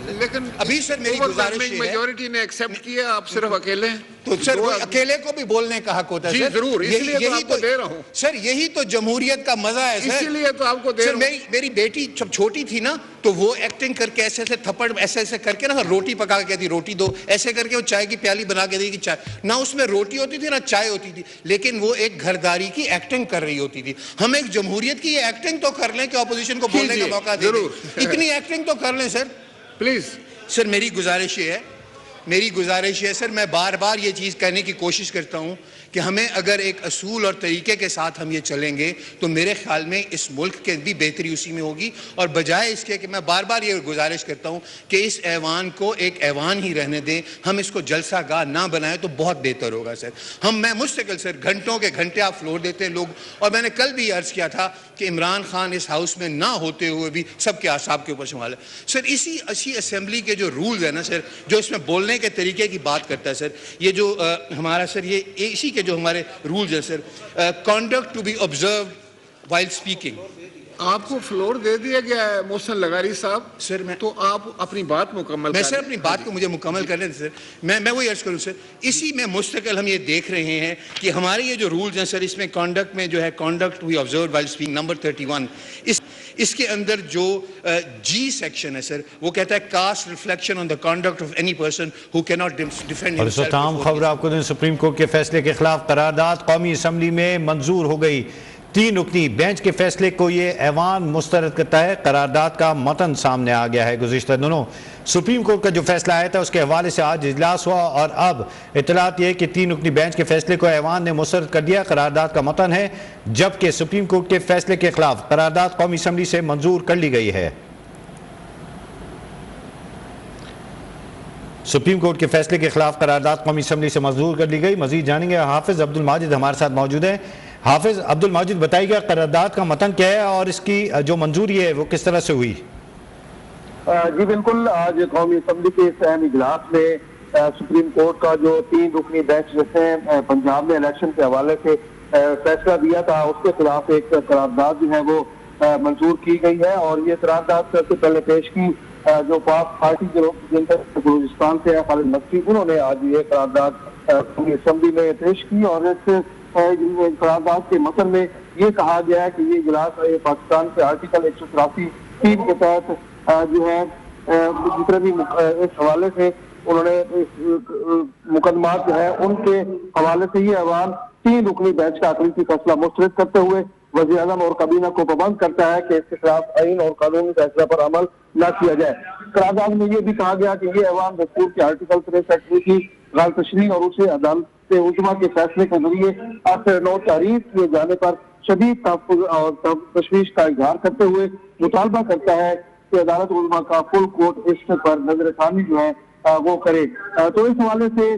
لیکن ابھی سر میری گزارش ہے میجورٹی نے ایکسپٹ کیا، آپ صرف اکیلے ہیں تو سر اکیلے کو بھی بولنے کا حق ہوتا ہے جی ضرور، اس لیے تو آپ کو دے رہا ہوں سر، یہی تو جمہوریت کا مزہ ہے سر، اسی لیے تو آپ کو دے رہا ہوں. میری بیٹی جب چھوٹی تھی نا تو وہ ایکٹنگ کر کے ایسے ایسے تھپڑ ایسے ایسے کر کے نا روٹی پکا کے کہتی روٹی دو، ایسے کر کے وہ چائے کی پیالی بنا کے دے گی، چائے نہ اس میں روٹی ہوتی تھی نہ چائے ہوتی تھی، لیکن وہ ایک گھرداری کی ایکٹنگ کر رہی ہوتی تھی. ہم ایک جمہوریت کی یہ ایکٹنگ تو کر لیں کہ اپوزیشن کو بولنے کا موقع دے دیں، اتنی ایکٹنگ تو کر لیں سر پلیز. سر میری گزارش یہ ہے سر، میں بار بار یہ چیز کہنے کی کوشش کرتا ہوں کہ ہمیں اگر ایک اصول اور طریقے کے ساتھ ہم یہ چلیں گے تو میرے خیال میں اس ملک کے بھی بہتری اسی میں ہوگی، اور بجائے اس کے کہ میں بار بار یہ گزارش کرتا ہوں کہ اس ایوان کو ایک ایوان ہی رہنے دیں، ہم اس کو جلسہ گاہ نہ بنائیں تو بہت بہتر ہوگا سر. میں مستقل سر گھنٹوں کے گھنٹے آپ فلور دیتے ہیں لوگ، اور میں نے کل بھی عرض کیا تھا کہ عمران خان اس ہاؤس میں نہ ہوتے ہوئے بھی سب کے اعصاب کے اوپر سنبھال ہے سر. اسی اسمبلی کے جو رولز ہیں نا سر، جو اس میں بولنے کے طریقے کی بات کرتا ہے سر، یہ جو ہمارا سر یہ اسی کے جو ہمارے رولز ہیں سر، conduct to be observed while speaking. آپ کو فلور دے دیا گیا ہے محسن لغاری صاحب سر تو آپ اپنی بات مکمل میں سر اپنی بات کو مجھے مکمل کرنے دیں سر. میں وہی عرض کروں سر، اسی میں مستقل ہم یہ دیکھ رہے ہیں کہ ہمارے یہ جو رولز ہیں سر، اس میں کنڈکٹ میں جو ہے conduct to be observed while speaking number 31، اس کے اندر جو جی سیکشن ہے سر، وہ کہتا ہے cast reflection on the conduct of any person who cannot defend اور اس himself. وقت عام خبر آپ کو دیں، سپریم کورٹ کے فیصلے کے خلاف قرارداد قومی اسمبلی میں منظور ہو گئی. 3 رکنی بینچ کے فیصلے کو یہ ایوان مسترد کرتا ہے. قرارداد کا متن سامنے آ گیا ہے. گزشتہ دنوں سپریم کورٹ کا جو فیصلہ آیا تھا اس کے حوالے سے آج اجلاس ہوا، اور اب اطلاعات یہ کہ 3 رکنی بینچ کے فیصلے کو ایوان نے مسترد کر دیا. قرارداد کا متن ہے، جبکہ سپریم کورٹ کے فیصلے کے خلاف قرارداد قومی اسمبلی سے منظور کر لی گئی ہے. سپریم کورٹ کے فیصلے کے خلاف قرارداد قومی اسمبلی سے منظور کر لی گئی. مزید جانیں گے، حافظ عبد الماجد ہمارے ساتھ موجود ہیں. حافظ عبد الماجد، بتائیے گا قرارداد کا متن کیا ہے اور اس کی جو منظوری ہے وہ کس طرح سے ہوئی؟ جی بالکل، آج قومی اسمبلی کے اس اہم اجلاس میں سپریم کورٹ کا جو 3 رکنی بینچ جس نے پنجاب میں الیکشن کے حوالے سے فیصلہ دیا تھا، اس کے خلاف ایک قرارداد جو ہے وہ منظور کی گئی ہے. اور یہ قرارداد سب سے پہلے پیش کی جو پاک پارٹی کے لوگ جن کا بلوچستان سے ہے، خالد مکی، انہوں نے آج یہ قرارداد قومی اسمبلی میں پیش کی. اور اس قرارداد کے متن میں یہ کہا گیا ہے کہ یہ اجلاس پاکستان کے آرٹیکل 183 کے تحت جو ہے جتنے بھی اس حوالے سے انہوں نے مقدمات جو ہے ان کے حوالے سے یہ ایوان 3 رکنی بینچ کا اقلیتی فیصلہ مسترد کرتے ہوئے وزیر اعظم اور کابینہ کو پابند کرتا ہے کہ اس کے خلاف آئین اور قانونی فیصلہ پر عمل نہ کیا جائے. قرارداد میں یہ بھی کہا گیا کہ یہ ایوان دستور کے آرٹیکل 63 کی غیر تشریح اور اسے عدالت عظمیٰ کے فیصلے کے ذریعے آخر نو تعریف کیے جانے پر شدید تحفظ اور تشویش کا اظہار کرتے ہوئے مطالبہ کرتا ہے کہ عدالت عظمیٰ کا فل کورٹ اس پر نظر ثانی جو ہے وہ کرے. تو اس حوالے سے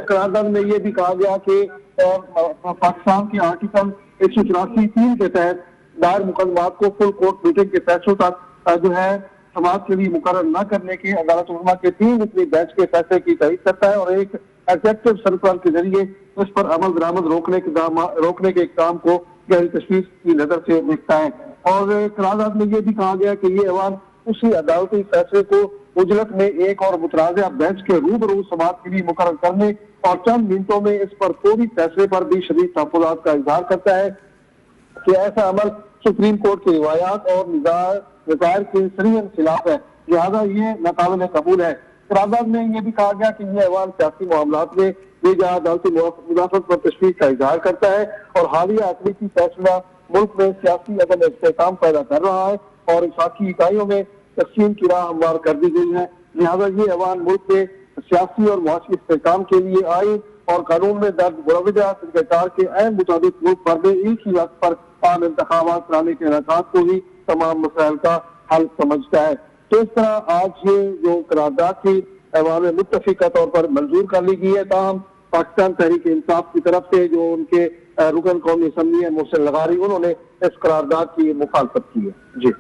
قرارداد میں یہ بھی کہا گیا کہ پاکستان کے آرٹیکل 184(3) کے تحت دائر مقدمات کو فل کورٹ میٹنگ کے فیصلوں تک جو ہے سماعت کے لیے مقرر نہ کرنے کی عدالت عظمیٰ کے 3 رکنی بینچ کے فیصلے کی تائید کرتا ہے، اور ایک ایگزیکٹو سرکولر کے ذریعے اس پر عمل درآمد روکنے کے اقدام کو گہری تشویش کی نظر سے دیکھتا ہے. اور قرارداد میں یہ بھی کہا گیا کہ یہ ایوان اسی عدالتی فیصلے کو اجلت میں ایک اور متنازع بینچ کے روبرو سماعت کے لیے مقرر کرنے اور چند منٹوں میں اس پر فوری فیصلے پر بھی شدید تحفظات کا اظہار کرتا ہے کہ ایسا عمل سپریم کورٹ کی روایات اور نظائر کے سریعاً خلاف ہے، لہذا یہ ناقابل قبول ہے. قرارداد میں یہ بھی کہا گیا کہ یہ ایوان سیاسی معاملات میں بے جا عدالتی مداخلت پر تشویش کا اظہار کرتا ہے، اور حالیہ اقلیتی فیصلہ ملک میں سیاسی عدم استحکام پیدا کر رہا ہے اور وفاقی اکائیوں میں تقسیم کی راہ ہموار کر دی گئی ہے. لہذا یہ ایوان ملک میں سیاسی اور معاشی استحکام کے لیے آئین اور قانون میں درج مروجہ طریقہ کار کے عین مطابق ملک بھر میں ایک ہی وقت پر عام انتخابات کرانے کے انعقاد کو ہی تمام مسائل کا حل سمجھتا ہے. تو اس طرح آج یہ جو قرارداد تھی ایوان میں متفقہ طور پر منظور کر لی گئی ہے، تاہم پاکستان تحریک انصاف کی طرف سے جو ان کے رکن قومی اسمبلی ہے محسن لغاری، انہوں نے اس قرارداد کی مخالفت کی ہے. جی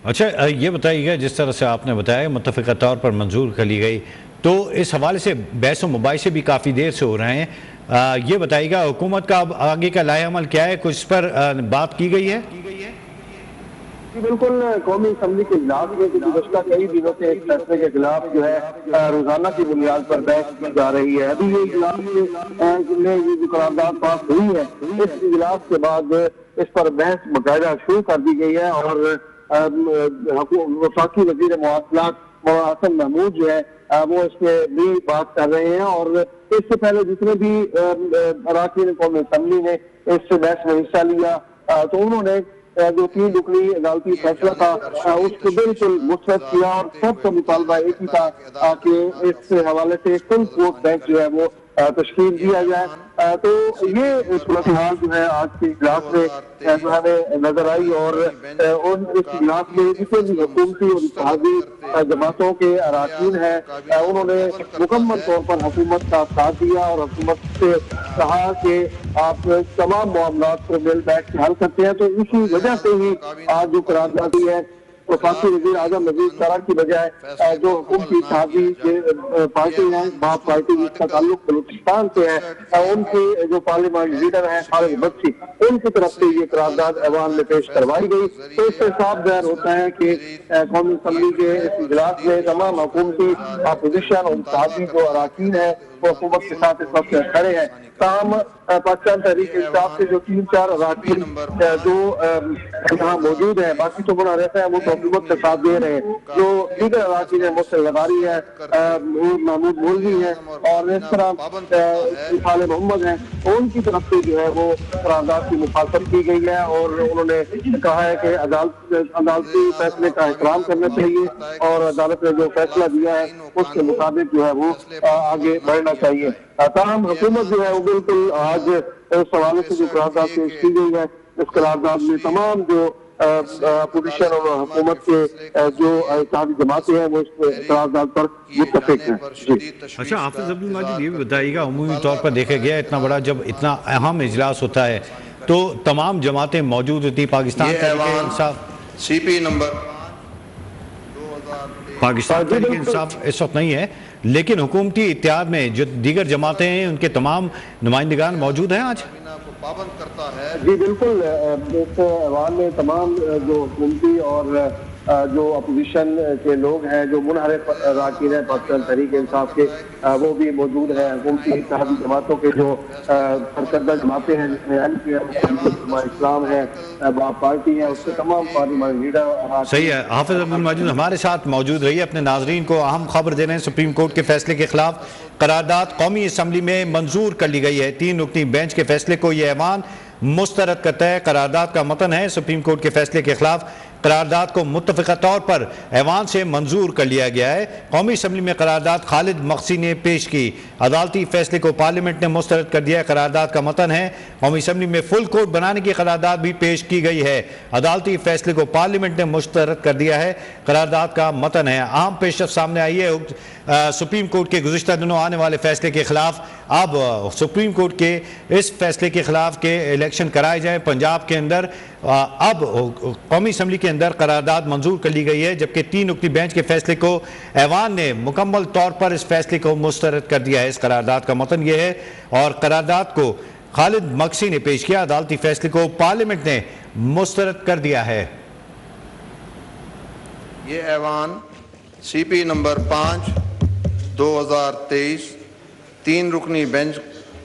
اچھا، یہ بتائیے گا جس طرح سے آپ نے بتایا متفقہ طور پر منظور کر لی گئی، تو اس حوالے سے بحث و مباحثے بھی کافی دیر سے ہو رہے ہیں. یہ بتائیے گا حکومت کا اب آگے کا لائحہ عمل کیا ہے؟ کچھ اس پر بات کی گئی ہے؟ جی بالکل، قومی اسمبلی کے اجلاس میں گزشتہ کئی دنوں سے اس فیصلے کے خلاف جو ہے روزانہ کی بنیاد پر بحث کی جا رہی ہے۔ ابھی یہ اجلاس میں یہ جو قرارداد پاس ہوئی ہے، اس اجلاس کے بعد اس پر بحث باقاعدہ شروع کر دی گئی ہے اور وفاقی وزیر مواصلات حسن محمود جو ہے وہ اس میں بھی بات کر رہے ہیں، اور اس سے پہلے جتنے بھی اراکین قومی اسمبلی نے اس بحث میں حصہ لیا تو انہوں نے جو 3 رکنی عدالتی فیصلہ تھا اس کو بالکل مسترد کیا، اور سب کا مطالبہ ایک ہی تھا کہ اس حوالے سے فل کورٹ بینچ جو ہے وہ تشکیل دیا جائے۔ تو یہ صورتحال جو ہے آج کے اجلاس میں جو ہمیں نظر آئی، اور اس اجلاس میں جتنے بھی حکومتی اور اتحادی جماعتوں کے اراکین ہیں انہوں نے مکمل طور پر حکومت کا ساتھ دیا اور حکومت سے کہا کہ آپ تمام معاملات کو مل بیٹھ کے حل کرتے ہیں۔ تو اسی وجہ سے ہی آج جو قرارداد ہوئی ہے وفاقی وزیر اعظم نذیر سرار کی بجائے جو حکومتی اتحادی پارٹی ہے باپ پارٹی جس کا تعلق بلوچستان سے ہے، ان کے جو پارلیمنٹ لیڈر ہیں خالد بخشی، ان کی طرف سے یہ قرارداد ایوان میں پیش کروائی گئی۔ تو اس سے صاف ظاہر ہوتا ہے کہ قومی اسمبلی کے اس اجلاس میں تمام حکومتی اپوزیشن اور اتحادی جو اراکین ہیں وہ حکومت کے ساتھ اس وقت کھڑے ہیں۔ تاہم پاکستان تحریک انصاف کے جو 3-4 اراکین جو یہاں موجود ہیں، باقی تو بڑا رہتا ہے وہ تو حکومت کا ساتھ دے رہے ہیں، جو دیگر اراکین ہیں محسن لغاری ہے، محمود مولوی ہے اور اس طرح خالد محمد ہیں، ان کی طرف سے جو ہے وہ قرارداد کی مخالفت کی گئی ہے، اور انہوں نے کہا ہے کہ عدالتی فیصلے کا احترام کرنا چاہیے اور عدالت نے جو فیصلہ دیا ہے اس کے مطابق جو ہے وہ آگے بڑھنا چاہیے۔ تاہم حکومت جو ہے وہ بالکل آج اس حوالے سے جو قرارداد پیش کی گئی ہے، اس قرارداد میں تمام جو اپوزیشن اور حکومت کے جو اتحادی جماعتیں ہیں وہ اس قرارداد پر متفق ہیں۔ جی اچھا حافظ عبد المجید، یہ بھی بتائیے گا، عمومی طور پر دیکھا گیا اتنا بڑا جب اتنا اہم اجلاس ہوتا ہے تو تمام جماعتیں موجود ہوتی، پاکستان تحریک انصاف سی پی نمبر پاکستان تحریک انصاف اس وقت نہیں ہے، لیکن حکومتی اتحاد میں جو دیگر جماعتیں ہیں ان کے تمام نمائندگان موجود ہیں آج؟ پابند کرتا ہے۔ جی بالکل، اس ایوان میں تمام جو حکومتی اور جو اپوزیشن کے لوگ ہیں جو منحرف اراکین ہیں پاکستان تحریک انصاف کے وہ بھی موجود ہیں، حکومتی اتحادی جماعتوں کے جو سرکردہ جماعتیں ہیں جس میں این پی ایم اسلام ہے، باپ پارٹی ہے، اس کے تمام پارلیمنٹ لیڈر۔ صحیح ہے حافظ عبد المجید ہمارے ساتھ موجود رہی، اپنے ناظرین کو اہم خبر دے رہے ہیں۔ سپریم کورٹ کے فیصلے کے خلاف قرارداد قومی اسمبلی میں منظور کر لی گئی ہے، 3 رکنی بینچ کے فیصلے کو یہ ایوان مسترد کرتا ہے۔ قرارداد کا متن ہے، سپریم کورٹ کے فیصلے کے خلاف قرارداد کو متفقہ طور پر ایوان سے منظور کر لیا گیا ہے۔ قومی اسمبلی میں قرارداد خالد مخسی نے پیش کی، عدالتی فیصلے کو پارلیمنٹ نے مسترد کر دیا ہے۔ قرارداد کا متن ہے، قومی اسمبلی میں فل کورٹ بنانے کی قرارداد بھی پیش کی گئی ہے، عدالتی فیصلے کو پارلیمنٹ نے مسترد کر دیا ہے۔ قرارداد کا متن ہے، اہم پیشرفت سامنے آئی ہے سپریم کورٹ کے گزشتہ دنوں آنے والے فیصلے کے خلاف۔ اب سپریم کورٹ کے اس فیصلے کے خلاف کہ الیکشن کرائے جائیں پنجاب کے اندر، اب قومی اسمبلی کے اندر قرارداد منظور کر لی گئی ہے، جبکہ 3 رکنی بینچ کے فیصلے کو ایوان نے مکمل طور پر اس فیصلے کو مسترد کر دیا ہے۔ اس قرارداد کا متن یہ ہے، اور قرارداد کو خالد مخسی نے پیش کیا، عدالتی فیصلے کو پارلیمنٹ نے مسترد کر دیا ہے۔ یہ ایوان سی پی نمبر 5 2023 3 رکنی بینچ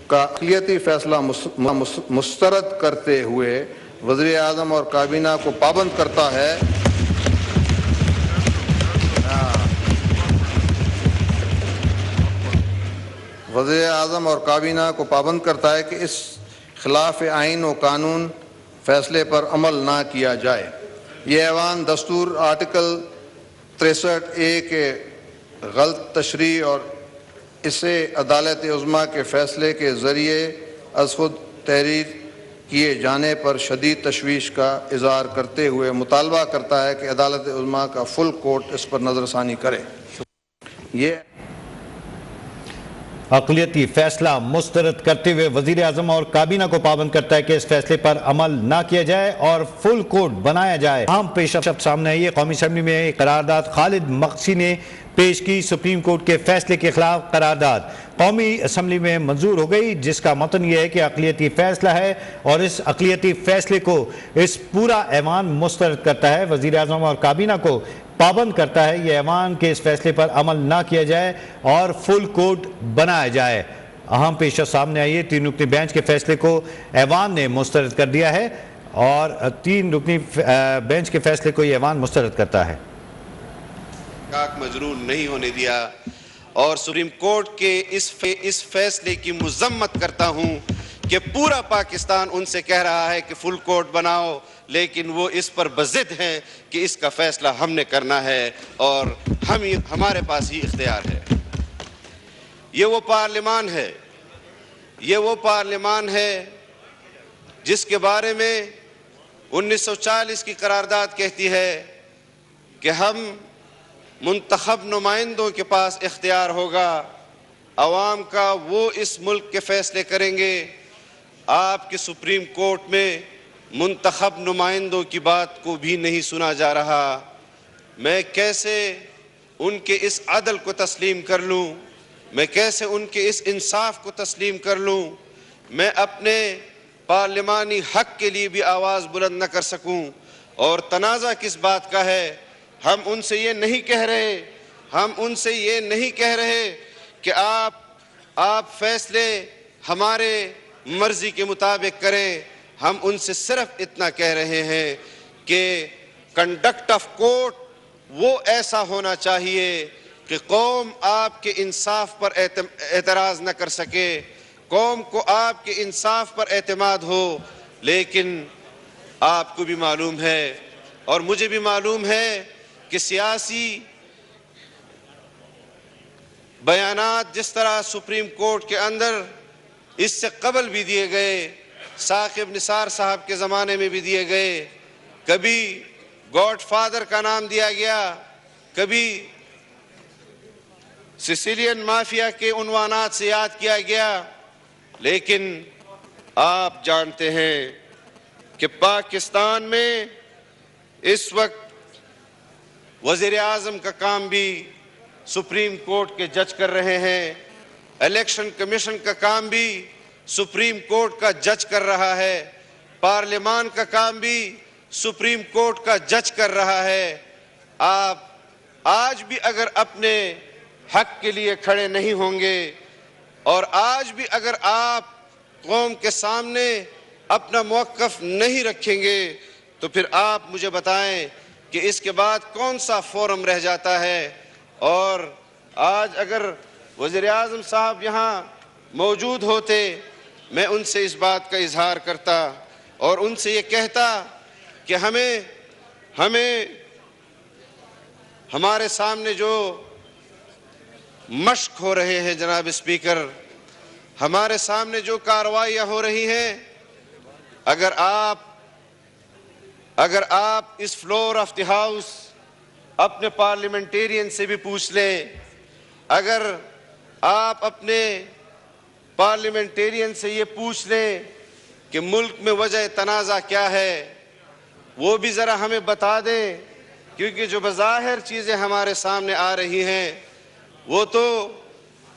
کا اقلیتی فیصلہ مسترد کرتے ہوئے وزیر اعظم اور کابینہ کو پابند کرتا ہے وزیر اعظم اور کابینہ کو پابند کرتا ہے کہ اس خلاف آئین و قانون فیصلے پر عمل نہ کیا جائے۔ یہ ایوان دستور آرٹیکل 63A کے غلط تشریح اور اسے عدالت عظمیٰ کے فیصلے کے ذریعے از خود تحریر کیے جانے پر شدید تشویش کا اظہار کرتے ہوئے مطالبہ کرتا ہے کہ عدالت عظمیٰ کا فل کورٹ اس پر نظر ثانی کرے۔ یہ اقلیتی فیصلہ مسترد کرتے ہوئے وزیر اعظم اور کابینہ کو پابند کرتا ہے کہ اس فیصلے پر عمل نہ کیا جائے اور فل کوڈ بنایا جائے۔ اہم پیش رفت سامنے آئی ہے۔ قومی اسمبلی میں قرارداد خالد مقصی نے پیش کی۔ سپریم کورٹ کے فیصلے کے خلاف قرارداد قومی اسمبلی میں منظور ہو گئی، جس کا متن یہ ہے کہ اقلیتی فیصلہ ہے اور اس اقلیتی فیصلے کو اس پورا ایوان مسترد کرتا ہے۔ وزیر اعظم اور کابینہ کو پابند کرتا ہے یہ ایوان کہ اس فیصلے پر عمل نہ کیا جائے اور فل کوڈ بنایا جائے۔ اہم پیش رفت سامنے آئی ہے۔ 3 رکنی بینچ کے فیصلے کو ایوان نے مسترد کر دیا ہے اور 3 رکنی بینچ کے فیصلے کو یہ ایوان مسترد کرتا ہے۔ مجرور نہیں ہونے دیا اور سپریم کورٹ کے اس فیصلے کی مذمت کرتا ہوں کہ پورا پاکستان ان سے کہہ رہا ہے کہ فل کوڈ بناؤ، لیکن وہ اس پر بضد ہیں کہ اس کا فیصلہ ہم نے کرنا ہے اور ہمارے پاس ہی اختیار ہے۔ یہ وہ پارلیمان ہے جس کے بارے میں 1940 کی قرارداد کہتی ہے کہ ہم منتخب نمائندوں کے پاس اختیار ہوگا، عوام کا، وہ اس ملک کے فیصلے کریں گے۔ آپ کے سپریم کورٹ میں منتخب نمائندوں کی بات کو بھی نہیں سنا جا رہا۔ میں کیسے ان کے اس عدل کو تسلیم کر لوں؟ میں کیسے ان کے اس انصاف کو تسلیم کر لوں؟ میں اپنے پارلیمانی حق کے لیے بھی آواز بلند نہ کر سکوں؟ اور تنازع کس بات کا ہے؟ ہم ان سے یہ نہیں کہہ رہے کہ آپ فیصلے ہمارے مرضی کے مطابق کریں۔ ہم ان سے صرف اتنا کہہ رہے ہیں کہ کنڈکٹ آف کورٹ وہ ایسا ہونا چاہیے کہ قوم آپ کے انصاف پر اعتراض نہ کر سکے، قوم کو آپ کے انصاف پر اعتماد ہو۔ لیکن آپ کو بھی معلوم ہے اور مجھے بھی معلوم ہے کہ سیاسی بیانات جس طرح سپریم کورٹ کے اندر اس سے قبل بھی دیے گئے، ثاقب نثار صاحب کے زمانے میں بھی دیے گئے، کبھی گاڈ فادر کا نام دیا گیا، کبھی سیسیلین مافیا کے عنوانات سے یاد کیا گیا، لیکن آپ جانتے ہیں کہ پاکستان میں اس وقت وزیر اعظم کا کام بھی سپریم کورٹ کے جج کر رہے ہیں، الیکشن کمیشن کا کام بھی سپریم کورٹ کا جج کر رہا ہے، پارلیمان کا کام بھی سپریم کورٹ کا جج کر رہا ہے۔ آپ آج بھی اگر اپنے حق کے لیے کھڑے نہیں ہوں گے اور آج بھی اگر آپ قوم کے سامنے اپنا موقف نہیں رکھیں گے تو پھر آپ مجھے بتائیں کہ اس کے بعد کون سا فورم رہ جاتا ہے۔ اور آج اگر وزیر اعظم صاحب یہاں موجود ہوتے، میں ان سے اس بات کا اظہار کرتا اور ان سے یہ کہتا کہ ہمارے سامنے جو مشق ہو رہے ہیں جناب اسپیکر، ہمارے سامنے جو کارروائیاں ہو رہی ہیں، اگر آپ اس فلور آف دی ہاؤس اپنے پارلیمنٹیرین سے بھی پوچھ لیں، اگر آپ اپنے پارلیمنٹیرین سے یہ پوچھ لیں کہ ملک میں وجہ تنازع کیا ہے، وہ بھی ذرا ہمیں بتا دیں، کیونکہ جو بظاہر چیزیں ہمارے سامنے آ رہی ہیں وہ تو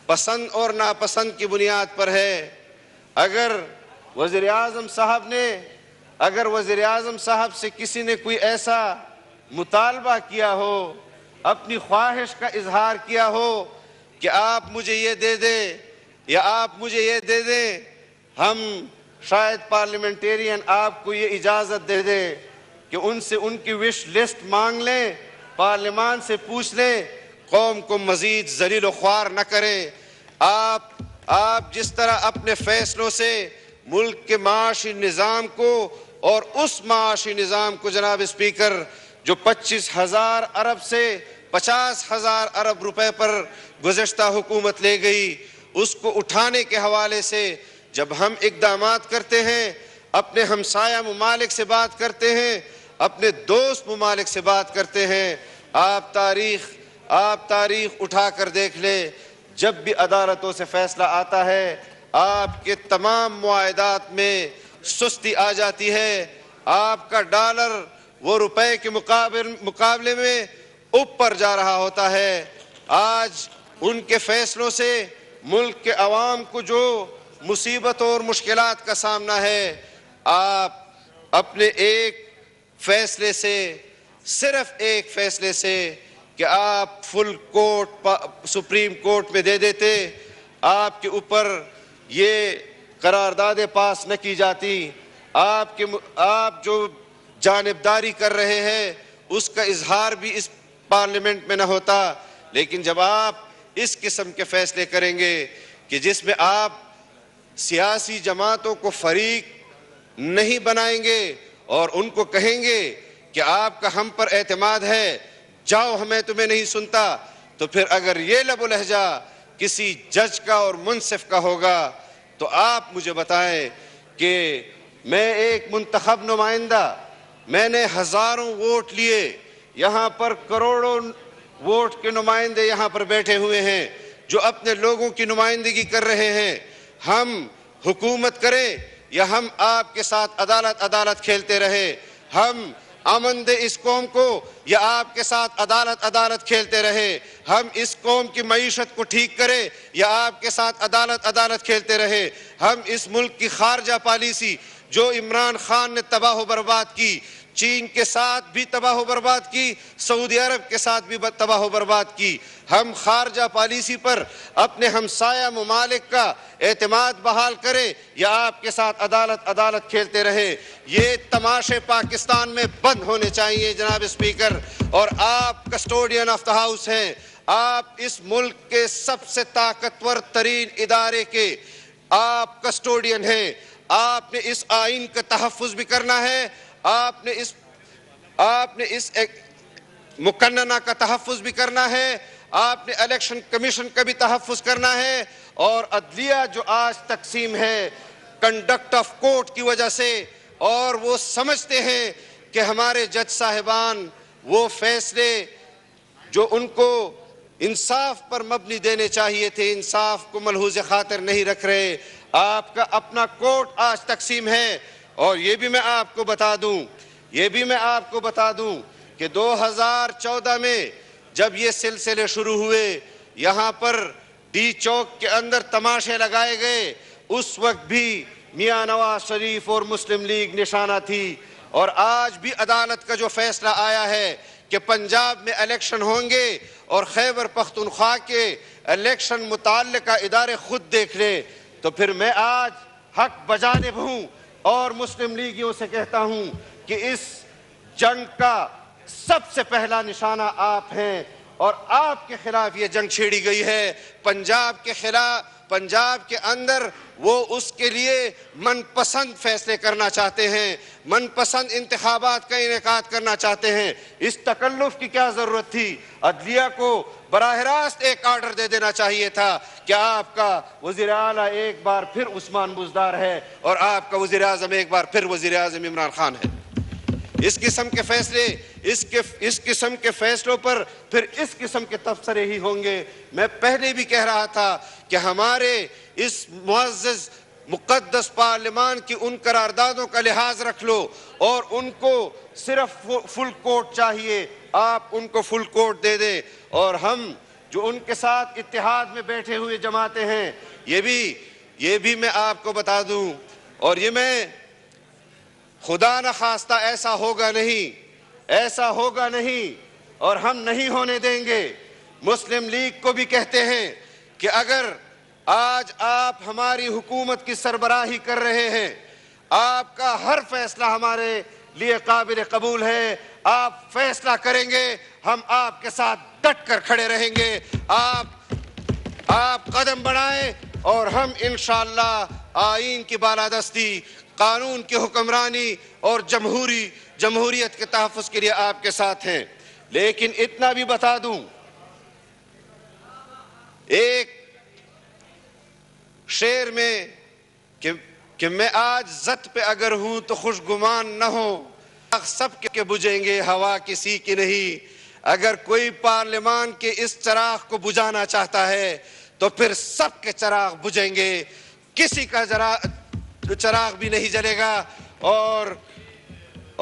پسند اور ناپسند کی بنیاد پر ہے۔ اگر وزیر اعظم صاحب سے کسی نے کوئی ایسا مطالبہ کیا ہو، اپنی خواہش کا اظہار کیا ہو کہ آپ مجھے یہ دے دیں یا آپ مجھے یہ دے دیں، ہم شاید پارلیمنٹیرین آپ کو یہ اجازت دے دیں کہ ان سے ان کی وش لسٹ مانگ لیں، پارلیمان سے پوچھ لیں، قوم کو مزید ذلیل و خوار نہ کریں۔ آپ جس طرح اپنے فیصلوں سے ملک کے معاشی نظام کو اور اس معاشی نظام کو جناب اسپیکر جو 25,000 ارب سے 50,000 ارب روپے پر گزشتہ حکومت لے گئی، اس کو اٹھانے کے حوالے سے جب ہم اقدامات کرتے ہیں، اپنے ہمسایہ ممالک سے بات کرتے ہیں، اپنے دوست ممالک سے بات کرتے ہیں، آپ تاریخ اٹھا کر دیکھ لیں، جب بھی عدالتوں سے فیصلہ آتا ہے آپ کے تمام معاہدات میں سستی آ جاتی ہے، آپ کا ڈالر وہ روپے کے مقابلے میں اوپر جا رہا ہوتا ہے۔ آج ان کے فیصلوں سے ملک کے عوام کو جو مصیبتوں اور مشکلات کا سامنا ہے، آپ اپنے ایک فیصلے سے، صرف ایک فیصلے سے کہ آپ فل کورٹ سپریم کورٹ میں دے دیتے، آپ کے اوپر یہ قراردادیں پاس نہ کی جاتی، آپ جو جانبداری کر رہے ہیں اس کا اظہار بھی اس پارلیمنٹ میں نہ ہوتا۔ لیکن جب آپ اس قسم کے فیصلے کریں گے کہ جس میں آپ سیاسی جماعتوں کو فریق نہیں بنائیں گے اور ان کو کہیں گے کہ آپ کا ہم پر اعتماد ہے، جاؤ ہمیں تمہیں نہیں سنتا، تو پھر اگر یہ لب و لہجہ کسی جج کا اور منصف کا ہوگا تو آپ مجھے بتائیں کہ میں ایک منتخب نمائندہ، میں نے ہزاروں ووٹ لیے، یہاں پر کروڑوں ووٹ کے نمائندے یہاں پر بیٹھے ہوئے ہیں جو اپنے لوگوں کی نمائندگی کر رہے ہیں، ہم حکومت کریں یا ہم آپ کے ساتھ عدالت کھیلتے رہے، ہم امن دے اس قوم کو یا آپ کے ساتھ عدالت کھیلتے رہے، ہم اس قوم کی معیشت کو ٹھیک کریں یا آپ کے ساتھ عدالت کھیلتے رہے، ہم اس ملک کی خارجہ پالیسی جو عمران خان نے تباہ و برباد کی، چین کے ساتھ بھی تباہ و برباد کی، سعودی عرب کے ساتھ بھی تباہ و برباد کی، ہم خارجہ پالیسی پر اپنے ہمسایہ ممالک کا اعتماد بحال کرے یا آپ کے ساتھ عدالت کھیلتے رہے، یہ تماشے پاکستان میں بند ہونے چاہیے جناب اسپیکر۔ اور آپ کسٹوڈین آف دا ہاؤس ہیں، آپ اس ملک کے سب سے طاقتور ترین ادارے کے آپ کسٹوڈین ہیں، آپ نے اس آئین کا تحفظ بھی کرنا ہے، آپ نے اس مقننہ کا تحفظ بھی کرنا ہے، آپ نے الیکشن کمیشن کا بھی تحفظ کرنا ہے، اور عدلیہ جو آج تقسیم ہے کنڈکٹ آف کورٹ کی وجہ سے، اور وہ سمجھتے ہیں کہ ہمارے جج صاحبان وہ فیصلے جو ان کو انصاف پر مبنی دینے چاہیے تھے، انصاف کو ملحوظ خاطر نہیں رکھ رہے۔ آپ کا اپنا کورٹ آج تقسیم ہے، اور یہ بھی میں آپ کو بتا دوں کہ 2014 میں جب یہ سلسلے شروع ہوئے، یہاں پر ڈی چوک کے اندر تماشے لگائے گئے، اس وقت بھی میاں نواز شریف اور مسلم لیگ نشانہ تھی، اور آج بھی عدالت کا جو فیصلہ آیا ہے کہ پنجاب میں الیکشن ہوں گے اور خیبر پختونخوا کے الیکشن متعلقہ ادارے خود دیکھ لیں، تو پھر میں آج حق بجانب ہوں اور مسلم لیگیوں سے کہتا ہوں کہ اس جنگ کا سب سے پہلا نشانہ آپ ہیں، اور آپ کے خلاف یہ جنگ چھیڑی گئی ہے، پنجاب کے خلاف، پنجاب کے اندر وہ اس کے لیے من پسند فیصلے کرنا چاہتے ہیں، من پسند انتخابات کا انعقاد کرنا چاہتے ہیں۔ اس تکلف کی کیا ضرورت تھی؟ عدلیہ کو براہ راست ایک آرڈر دے دینا چاہیے تھا کہ آپ کا وزیر اعلیٰ ایک بار پھر عثمان بزدار ہے اور آپ کا وزیر اعظم ایک بار پھر وزیر اعظم عمران خان ہے۔ اس قسم کے فیصلے، اس قسم کے فیصلوں پر پھر اس قسم کے تبصرے ہی ہوں گے۔ میں پہلے بھی کہہ رہا تھا کہ ہمارے اس معزز مقدس پارلیمان کی ان قراردادوں کا لحاظ رکھ لو، اور ان کو صرف فل کورٹ چاہیے، آپ ان کو فل کورٹ دے دیں، اور ہم جو ان کے ساتھ اتحاد میں بیٹھے ہوئے جماعتیں ہیں، یہ بھی میں آپ کو بتا دوں، اور یہ میں خدا نہ خواستہ ایسا ہوگا نہیں اور ہم نہیں ہونے دیں گے۔ مسلم لیگ کو بھی کہتے ہیں کہ اگر آج آپ ہماری حکومت کی سربراہی کر رہے ہیں، آپ کا ہر فیصلہ ہمارے لیے قابل قبول ہے، آپ فیصلہ کریں گے، ہم آپ کے ساتھ ڈٹ کر کھڑے رہیں گے، آپ قدم بڑھائیں اور ہم انشاءاللہ آئین کی بالادستی، قانون کی حکمرانی اور جمہوریت کے تحفظ کے لیے آپ کے ساتھ ہیں۔ لیکن اتنا بھی بتا دوں، ایک شعر میں کہ میں آج ذات پہ اگر ہوں تو خوش گمان نہ ہو، سب کے بجھیں گے ہوا کسی کی نہیں۔ اگر کوئی پارلیمان کے اس چراغ کو بجھانا چاہتا ہے تو پھر سب کے چراغ بجھیں گے, کسی کا چراغ بھی نہیں جلے گا. اور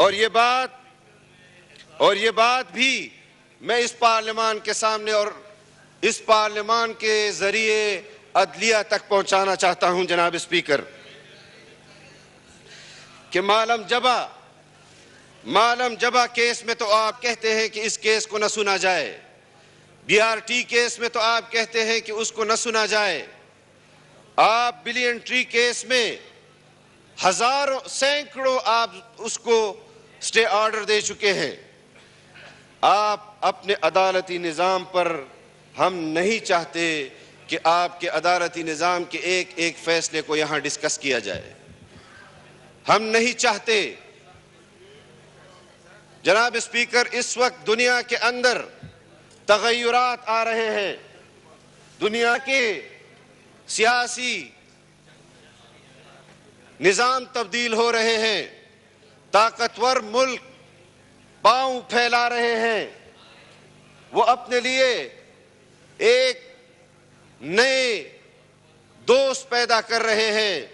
یہ بات بھی میں اس پارلیمان کے سامنے اور اس پارلیمان کے ذریعے عدلیہ تک پہنچانا چاہتا ہوں جناب اسپیکر, کہ معلم جبا کیس میں تو آپ کہتے ہیں کہ اس کیس کو نہ سنا جائے, BRT کیس میں تو آپ کہتے ہیں کہ اس کو نہ سنا جائے, آپ بلین ٹری کیس میں سینکڑوں آپ اس کو سٹے آرڈر دے چکے ہیں. آپ اپنے عدالتی نظام پر, ہم نہیں چاہتے کہ آپ کے عدالتی نظام کے ایک ایک فیصلے کو یہاں ڈسکس کیا جائے, ہم نہیں چاہتے. جناب اسپیکر, اس وقت دنیا کے اندر تغیرات آ رہے ہیں, دنیا کے سیاسی نظام تبدیل ہو رہے ہیں, طاقتور ملک پاؤں پھیلا رہے ہیں, وہ اپنے لیے ایک نئے دوست پیدا کر رہے ہیں.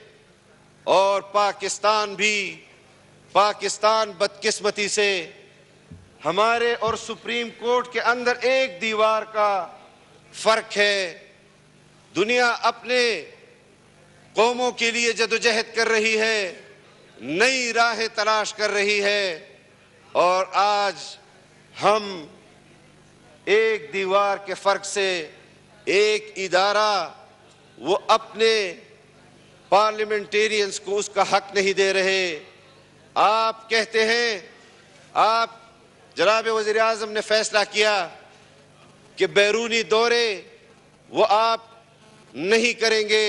اور پاکستان بدقسمتی سے ہمارے اور سپریم کورٹ کے اندر ایک دیوار کا فرق ہے. دنیا اپنے قوموں کے لیے جدوجہد کر رہی ہے, نئی راہیں تلاش کر رہی ہے, اور آج ہم ایک دیوار کے فرق سے ایک ادارہ وہ اپنے پارلیمنٹیرینز کو اس کا حق نہیں دے رہے. آپ کہتے ہیں, آپ جناب وزیر اعظم نے فیصلہ کیا کہ بیرونی دورے وہ آپ نہیں کریں گے.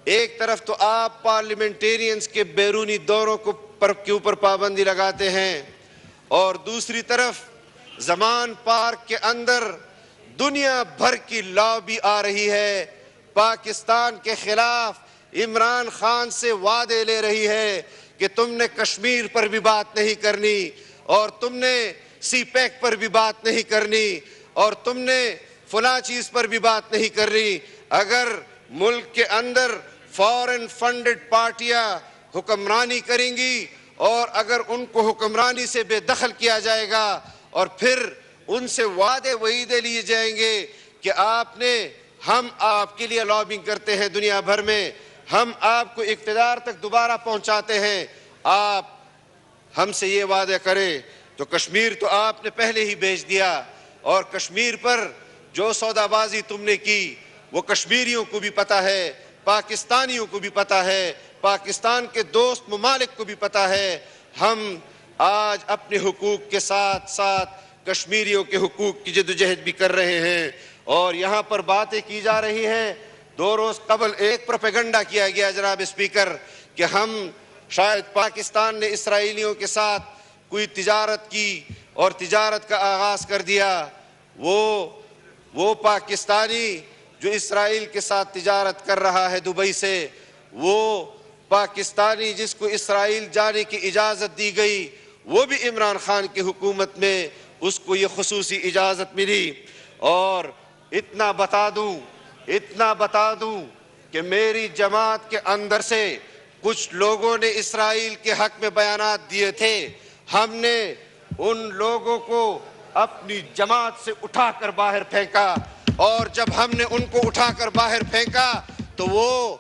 ایک طرف تو آپ پارلیمنٹیرینز کے بیرونی دوروں کے اوپر پابندی لگاتے ہیں, اور دوسری طرف زمان پارک کے اندر دنیا بھر کی لابی آ رہی ہے, پاکستان کے خلاف عمران خان سے وعدے لے رہی ہے کہ تم نے کشمیر پر بھی بات نہیں کرنی, اور تم نے سی پیک پر بھی بات نہیں کرنی, اور تم نے فلاں چیز پر بھی بات نہیں کرنی. اگر ملک کے اندر فارن فنڈڈ پارٹیاں حکمرانی کریں گی, اور اگر ان کو حکمرانی سے بے دخل کیا جائے گا, اور پھر ان سے وعدے وعیدے لیے جائیں گے کہ ہم آپ کے لیے لابنگ کرتے ہیں دنیا بھر میں, ہم آپ کو اقتدار تک دوبارہ پہنچاتے ہیں, آپ ہم سے یہ وعدے کریں, تو کشمیر تو آپ نے پہلے ہی بیچ دیا. اور کشمیر پر جو سودا بازی تم نے کی وہ کشمیریوں کو بھی پتا ہے, پاکستانیوں کو بھی پتا ہے, پاکستان کے دوست ممالک کو بھی پتا ہے. ہم آج اپنے حقوق کے ساتھ ساتھ کشمیریوں کے حقوق کی جدوجہد بھی کر رہے ہیں. اور یہاں پر باتیں کی جا رہی ہیں, 2 روز قبل ایک پروپیگنڈا کیا گیا جناب اسپیکر کہ ہم شاید پاکستان نے اسرائیلیوں کے ساتھ کوئی تجارت کی اور تجارت کا آغاز کر دیا. وہ پاکستانی جو اسرائیل کے ساتھ تجارت کر رہا ہے دبئی سے, وہ پاکستانی جس کو اسرائیل جانے کی اجازت دی گئی, وہ بھی عمران خان کی حکومت میں اس کو یہ خصوصی اجازت ملی. اور اتنا بتا دوں کہ میری جماعت کے اندر سے کچھ لوگوں نے اسرائیل کے حق میں بیانات دیے تھے, ہم نے ان لوگوں کو اپنی جماعت سے اٹھا کر باہر پھینکا, اور جب ہم نے ان کو اٹھا کر باہر پھینکا تو وہ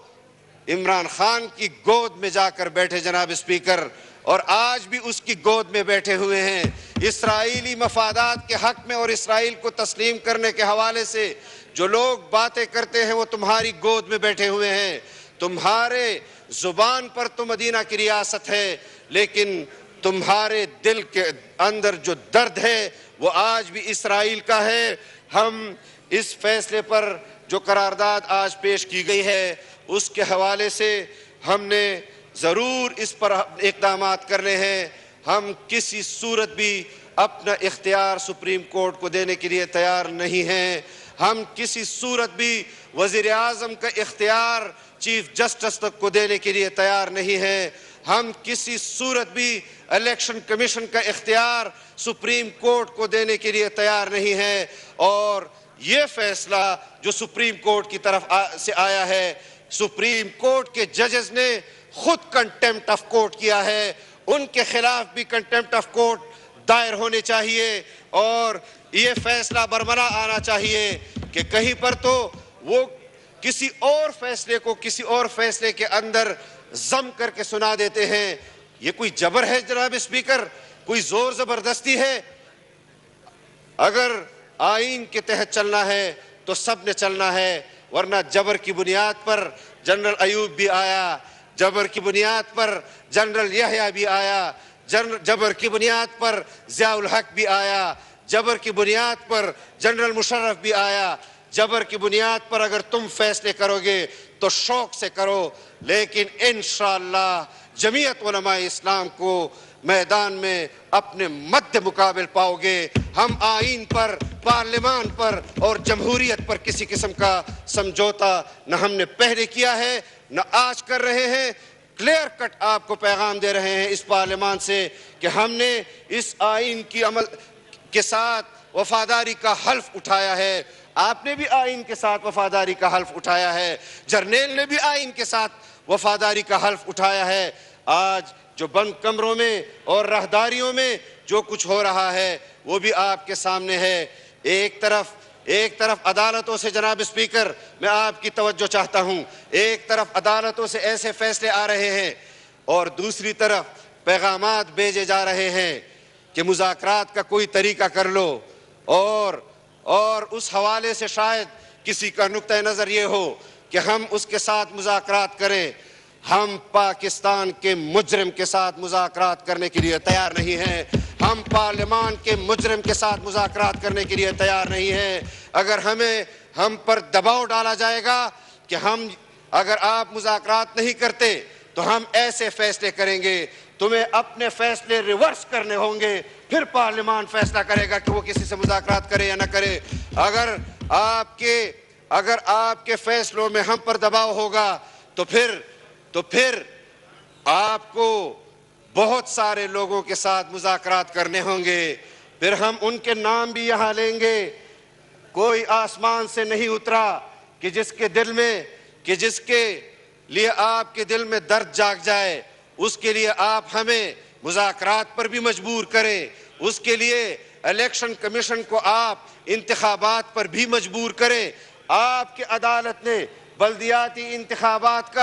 عمران خان کی گود میں جا کر بیٹھے جناب اسپیکر, اور آج بھی اس کی گود میں بیٹھے ہوئے ہیں. اسرائیلی مفادات کے حق میں اور اسرائیل کو تسلیم کرنے کے حوالے سے جو لوگ باتیں کرتے ہیں وہ تمہاری گود میں بیٹھے ہوئے ہیں. تمہارے زبان پر تو مدینہ کی ریاست ہے, لیکن تمہارے دل کے اندر جو درد ہے وہ آج بھی اسرائیل کا ہے. ہم اس فیصلے پر جو قرارداد آج پیش کی گئی ہے اس کے حوالے سے ہم نے ضرور اس پر اقدامات کرنے ہیں. ہم کسی صورت بھی اپنا اختیار سپریم کورٹ کو دینے کے لیے تیار نہیں ہیں. ہم کسی صورت بھی وزیر اعظم کا اختیار چیف جسٹس تک کو دینے کے لیے تیار نہیں ہیں. ہم کسی صورت بھی الیکشن کمیشن کا اختیار سپریم کورٹ کو دینے کے لیے تیار نہیں ہیں. اور یہ فیصلہ جو سپریم کورٹ کی طرف سے آیا ہے، سپریم کورٹ کے ججز نے خود کنٹیمپٹ آف کورٹ کیا ہے، ان کے خلاف بھی کنٹیمپٹ آف کورٹ دائر ہونے چاہیے، اور یہ فیصلہ برملا آنا چاہیے کہ کہیں پر تو وہ کسی اور فیصلے کو کسی اور فیصلے کے اندر ضم کر کے سنا دیتے ہیں۔ یہ کوئی جبر ہے جناب اسپیکر؟ کوئی زور زبردستی ہے؟ اگر آئین کے تحت چلنا ہے تو سب نے چلنا ہے، ورنہ جبر کی بنیاد پر جنرل ایوب بھی آیا، جبر کی بنیاد پر جنرل یحییٰ بھی آیا، جبر کی بنیاد پر ضیاء الحق بھی آیا، جبر کی بنیاد پر جنرل مشرف بھی آیا۔ جبر کی بنیاد پر اگر تم فیصلے کرو گے تو شوق سے کرو، لیکن انشاءاللہ جمعیت علماء اسلام کو میدان میں اپنے مد مقابل پاؤ گے۔ ہم آئین پر، پارلیمان پر اور جمہوریت پر کسی قسم کا سمجھوتا نہ ہم نے پہلے کیا ہے نہ آج کر رہے ہیں۔ کلیئر کٹ آپ کو پیغام دے رہے ہیں اس پارلیمان سے کہ ہم نے اس آئین کی عمل کے ساتھ وفاداری کا حلف اٹھایا ہے۔ آپ نے بھی آئین کے ساتھ وفاداری کا حلف اٹھایا ہے، جرنیل نے بھی آئین کے ساتھ وفاداری کا حلف اٹھایا ہے۔ آج جو بند کمروں میں اور راہداریوں میں جو کچھ ہو رہا ہے وہ بھی آپ کے سامنے ہے۔ ایک طرف عدالتوں سے جناب اسپیکر میں آپ کی توجہ چاہتا ہوں، ایک طرف عدالتوں سے ایسے فیصلے آ رہے ہیں اور دوسری طرف پیغامات بھیجے جا رہے ہیں کہ مذاکرات کا کوئی طریقہ کر لو، اور اس حوالے سے شاید کسی کا نقطہ نظر یہ ہو کہ ہم اس کے ساتھ مذاکرات کریں۔ ہم پاکستان کے مجرم کے ساتھ مذاکرات کرنے کے لیے تیار نہیں ہیں، ہم پارلیمان کے مجرم کے ساتھ مذاکرات کرنے کے لیے تیار نہیں ہیں۔ اگر ہم پر دباؤ ڈالا جائے گا کہ اگر آپ مذاکرات نہیں کرتے تو ہم ایسے فیصلے کریں گے، تمہیں اپنے فیصلے ریورس کرنے ہوں گے، پھر پارلیمان فیصلہ کرے گا کہ وہ کسی سے مذاکرات کرے یا نہ کرے۔ اگر آپ کے فیصلوں میں ہم پر دباؤ ہوگا تو پھر آپ کو بہت سارے لوگوں کے ساتھ مذاکرات کرنے ہوں گے، پھر ہم ان کے نام بھی یہاں لیں گے۔ کوئی آسمان سے نہیں اترا کہ جس کے لیے آپ کے دل میں درد جاگ جائے، اس کے لیے آپ ہمیں مذاکرات پر بھی مجبور کریں، اس کے لیے الیکشن کمیشن کو آپ انتخابات پر بھی مجبور کریں۔ آپ کی عدالت نے بلدیاتی انتخابات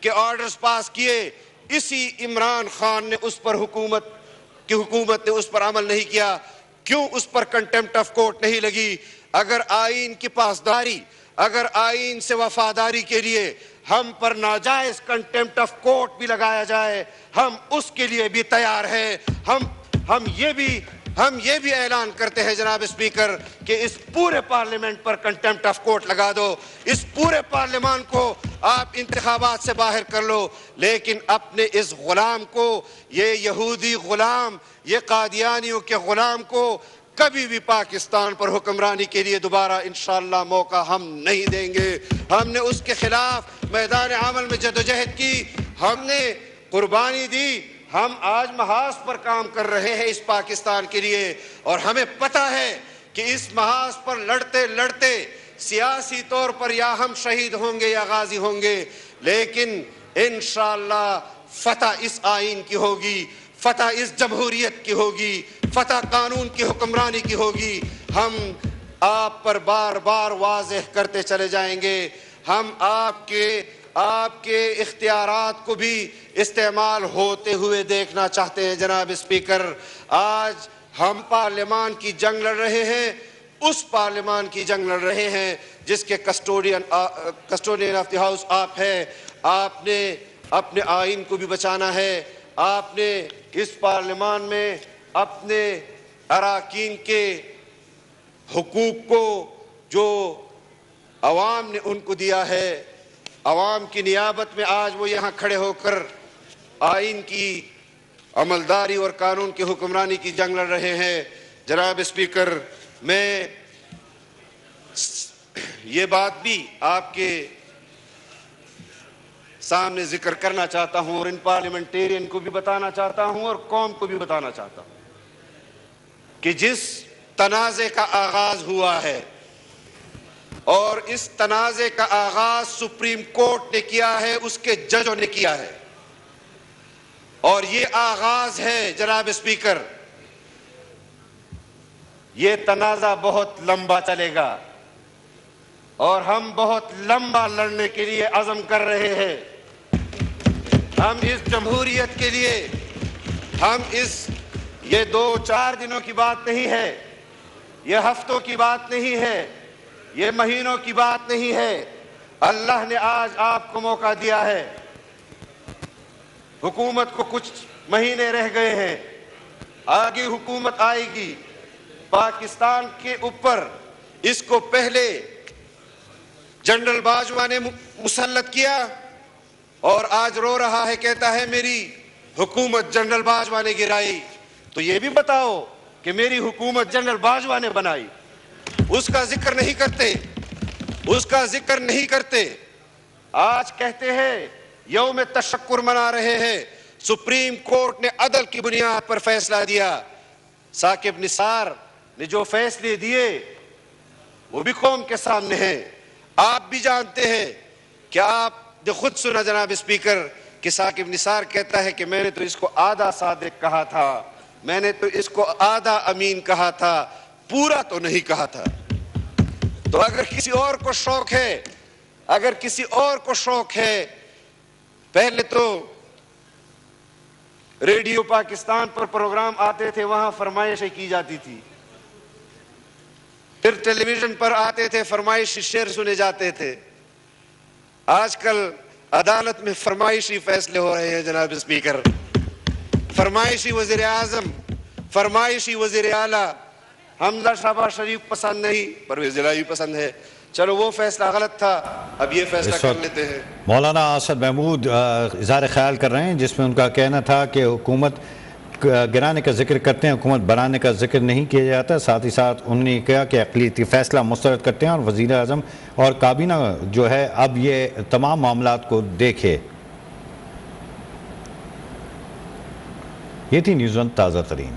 کے آرڈرز پاس کیے، اسی عمران خان نے حکومت نے اس پر عمل نہیں کیا، کیوں اس پر کنٹیمپٹ آف کورٹ نہیں لگی؟ اگر آئین کی پاسداری، اگر آئین سے وفاداری کے لیے ہم پر ناجائز کنٹیمپٹ آف کورٹ بھی لگایا جائے، ہم اس کے لیے بھی تیار ہیں۔ ہم یہ بھی اعلان کرتے ہیں جناب اسپیکر کہ اس پورے parliament per contempt of court لگا دو، اس پورے پارلیمان کو آپ انتخابات سے باہر کر لو، لیکن اپنے اس غلام کو، یہ یہودی غلام، یہ قادیانیوں کے غلام کو کبھی بھی پاکستان پر حکمرانی کے لیے دوبارہ انشاءاللہ موقع ہم نہیں دیں گے۔ ہم نے اس کے خلاف میدان عمل میں جدوجہد کی، ہم نے قربانی دی، ہم آج محاذ پر کام کر رہے ہیں اس پاکستان کے لیے، اور ہمیں پتہ ہے کہ اس محاذ پر لڑتے لڑتے سیاسی طور پر یا ہم شہید ہوں گے یا غازی ہوں گے، لیکن انشاءاللہ فتح اس آئین کی ہوگی، فتح اس جمہوریت کی ہوگی، فتح قانون کی حکمرانی کی ہوگی۔ ہم آپ پر بار بار واضح کرتے چلے جائیں گے، ہم آپ کے اختیارات کو بھی استعمال ہوتے ہوئے دیکھنا چاہتے ہیں جناب اسپیکر۔ آج ہم پارلیمان کی جنگ لڑ رہے ہیں، اس پارلیمان کی جنگ لڑ رہے ہیں جس کے کسٹوڈین آف دی ہاؤس آپ ہیں۔ آپ نے اپنے آئین کو بھی بچانا ہے، آپ نے اس پارلیمان میں اپنے اراکین کے حقوق کو جو عوام نے ان کو دیا ہے، عوام کی نیابت میں آج وہ یہاں کھڑے ہو کر آئین کی عملداری اور قانون کی حکمرانی کی جنگ لڑ رہے ہیں۔ جناب اسپیکر، میں یہ بات بھی آپ کے سامنے ذکر کرنا چاہتا ہوں اور ان پارلیمنٹیرین کو بھی بتانا چاہتا ہوں اور قوم کو بھی بتانا چاہتا ہوں کہ جس تنازع کا آغاز ہوا ہے اور اس تنازع کا آغاز سپریم کورٹ نے کیا ہے، اس کے ججوں نے کیا ہے، اور یہ آغاز ہے جناب اسپیکر، یہ تنازع بہت لمبا چلے گا اور ہم بہت لمبا لڑنے کے لیے عزم کر رہے ہیں۔ ہم اس جمہوریت کے لیے، یہ 2-4 دنوں کی بات نہیں ہے، یہ ہفتوں کی بات نہیں ہے، یہ مہینوں کی بات نہیں ہے، اللہ نے آج آپ کو موقع دیا ہے۔ حکومت کو کچھ مہینے رہ گئے ہیں، آگے حکومت آئے گی، پاکستان کے اوپر اس کو پہلے جنرل باجوہ نے مسلط کیا اور آج رو رہا ہے، کہتا ہے میری حکومت جنرل باجوہ نے گرائی۔ تو یہ بھی بتاؤ کہ میری حکومت جنرل باجوہ نے بنائی، اس کا ذکر نہیں کرتے، اس کا ذکر نہیں کرتے۔ آج کہتے ہیں یوم تشکر منا رہے ہیں، سپریم کورٹ نے عدل کی بنیاد پر فیصلہ دیا۔ ثاقب نثار نے جو فیصلے دیے وہ بھی قوم کے سامنے ہیں، آپ بھی جانتے ہیں کہ آپ نے خود سنا جناب اسپیکر کہ ثاقب نثار کہتا ہے کہ میں نے تو اس کو آدھا صادق کہا تھا، میں نے تو اس کو آدھا امین کہا تھا، پورا تو نہیں کہا تھا۔ تو اگر کسی اور کو شوق ہے، اگر کسی اور کو شوق ہے، پہلے تو ریڈیو پاکستان پر پروگرام آتے تھے، وہاں فرمائشیں کی جاتی تھی، پھر ٹیلی ویژن پر آتے تھے، فرمائشی شعر سنے جاتے تھے۔ آج کل عدالت میں فرمائشی فیصلے ہو رہے ہیں جناب اسپیکر، فرمائشی وزیر اعظم، فرمائشی وزیر اعلیٰ۔ حمزہ شہباز شریف پسند نہیں، پرویز الہی پسند ہے، چلو وہ فیصلہ غلط تھا، اب یہ فیصلہ کر لیتے ہیں۔ مولانا اسد محمود اظہار خیال کر رہے ہیں، جس میں ان کا کہنا تھا کہ حکومت گرانے کا ذکر کرتے ہیں، حکومت بنانے کا ذکر نہیں کیا جاتا۔ ساتھ ہی ساتھ انہوں نے کہا کہ اقلیتی فیصلہ مسترد کرتے ہیں اور وزیر اعظم اور کابینہ جو ہے اب یہ تمام معاملات کو دیکھے۔ یہ تھی نیوز ون تازہ ترین۔